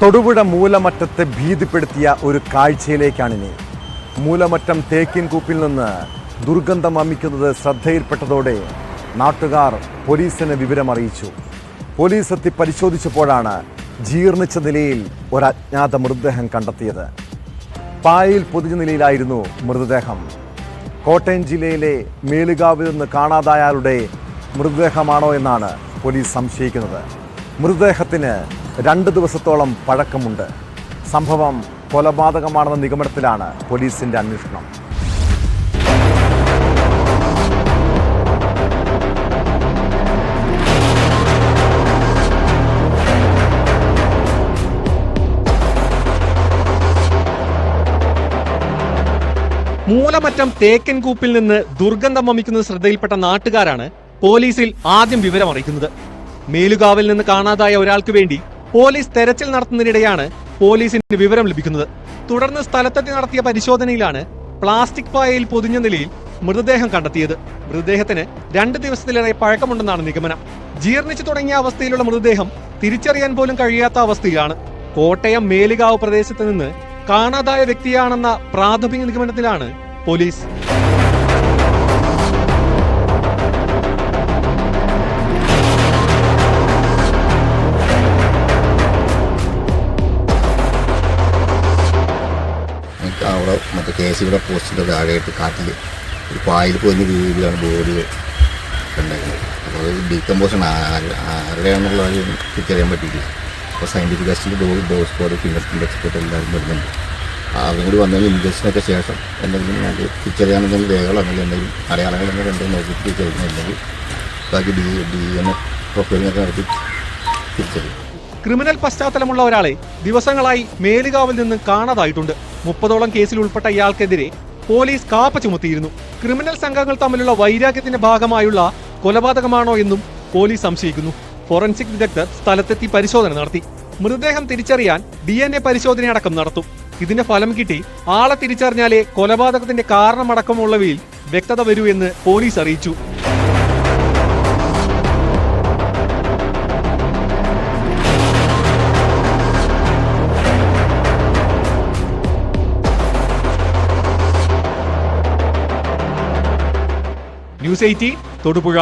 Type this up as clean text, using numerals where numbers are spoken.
തൊടുപുഴ മൂലമറ്റത്തെ ഭീതിപ്പെടുത്തിയ ഒരു കാഴ്ചയിലേക്കാണിനി. മൂലമറ്റം തേക്കിൻകൂപ്പിൽ നിന്ന് ദുർഗന്ധം വമിക്കുന്നത് ശ്രദ്ധയിൽപ്പെട്ടതോടെ നാട്ടുകാർ പോലീസിന് വിവരമറിയിച്ചു. പോലീസ് എത്തി പരിശോധിച്ചപ്പോഴാണ് ജീർണിച്ച നിലയിൽ ഒരു അജ്ഞാത മൃതദേഹം കണ്ടെത്തിയത്. പായയിൽ പൊതിഞ്ഞ നിലയിലായിരുന്നു മൃതദേഹം. കോട്ടയം ജില്ലയിലെ മേലുകാവിൽ നിന്ന് കാണാതായയാളുടെ മൃതദേഹമാണോ എന്നാണ് പോലീസ് സംശയിക്കുന്നത്. മൃതദേഹത്തിന് 2 ദിവസത്തോളം പഴക്കമുണ്ട്. സംഭവം കൊലപാതകമാണെന്ന നിഗമനത്തിലാണ് പോലീസിന്റെ അന്വേഷണം. മൂലമറ്റം തേക്കൻകൂപ്പിൽ നിന്ന് ദുർഗന്ധം വമിക്കുന്നത് ശ്രദ്ധയിൽപ്പെട്ട നാട്ടുകാരാണ് പോലീസിൽ ആദ്യം വിവരമറിയിക്കുന്നത്. മേലുകാവിൽ നിന്ന് കാണാതായ ഒരാൾക്ക് വേണ്ടി പോലീസ് തെരച്ചിൽ നടത്തുന്നതിനിടെയാണ് പോലീസിന് വിവരം ലഭിക്കുന്നത്. തുടർന്ന് സ്ഥലത്തെത്തി നടത്തിയ പരിശോധനയിലാണ് പ്ലാസ്റ്റിക് പായയിൽ പൊതിഞ്ഞ നിലയിൽ മൃതദേഹം കണ്ടെത്തിയത്. മൃതദേഹത്തിന് 2 ദിവസത്തിലേറെ പഴക്കമുണ്ടെന്നാണ് നിഗമനം. ജീർണിച്ചു തുടങ്ങിയ അവസ്ഥയിലുള്ള മൃതദേഹം തിരിച്ചറിയാൻ പോലും കഴിയാത്ത അവസ്ഥയിലാണ്. കോട്ടയം മേലുകാവ് പ്രദേശത്ത് നിന്ന് കാണാതായ വ്യക്തിയാണെന്ന പ്രാഥമിക നിഗമനത്തിലാണ് പോലീസ്. അവിടെ മറ്റേ KCB പോസ്റ്റിൻ്റെ താഴെയായിട്ട് കാട്ടിൽ ഒരു പായൽ പൊതിഞ്ഞ രീതിയിലാണ് ബോഡി ഉണ്ടായിരുന്നത്. അപ്പോൾ അത് ഡീകമ്പോഷൻ ആരുടെയാണെന്നുള്ള തിരിച്ചറിയാൻ പറ്റിയില്ല. അപ്പോൾ സയൻറ്റിഫിക് ടെസ്റ്റിൽ dose squad finger print expert എല്ലാവരും വരുന്നുണ്ട്. അതും കൂടി വന്നതിന് ഇൻവെസ്റ്റിനൊക്കെ ശേഷം എന്തെങ്കിലും ഞങ്ങൾക്ക് തിരിച്ചറിയാനെന്തെങ്കിലും രേഖകളോ അല്ലെങ്കിൽ എന്തെങ്കിലും അടയാളങ്ങൾ എന്തെങ്കിലും നോക്കിയിട്ട് തിരിച്ചറിയുന്നുണ്ടെങ്കിൽ ബാക്കി DNA പ്രൊഫൈലിനൊക്കെ നടത്തി തിരിച്ചറിയും. ക്രിമിനൽ പശ്ചാത്തലമുള്ള ഒരാളെ ദിവസങ്ങളായി മേലുകാവിൽ നിന്ന് കാണാതായിട്ടുണ്ട്. 30ഓളം കേസിൽ ഉൾപ്പെട്ട ഇയാൾക്കെതിരെ പോലീസ് കാപ്പ ചുമത്തിയിരുന്നു. ക്രിമിനൽ സംഘങ്ങൾ തമ്മിലുള്ള വൈരാഗ്യത്തിന്റെ ഭാഗമായുള്ള കൊലപാതകമാണോ എന്നും പോലീസ് സംശയിക്കുന്നു. ഫോറൻസിക് വിദഗ്ധർ സ്ഥലത്തെത്തി പരിശോധന നടത്തി. മൃതദേഹം തിരിച്ചറിയാൻ DNA പരിശോധനയടക്കം നടത്തും. ഇതിന്റെ ഫലം കിട്ടി ആളെ തിരിച്ചറിഞ്ഞാലേ കൊലപാതകത്തിന്റെ കാരണമടക്കമുള്ളവയിൽ വ്യക്തത വരൂ എന്ന് പോലീസ് അറിയിച്ചു. ന്യൂസ് 18 തൊടുപുഴ.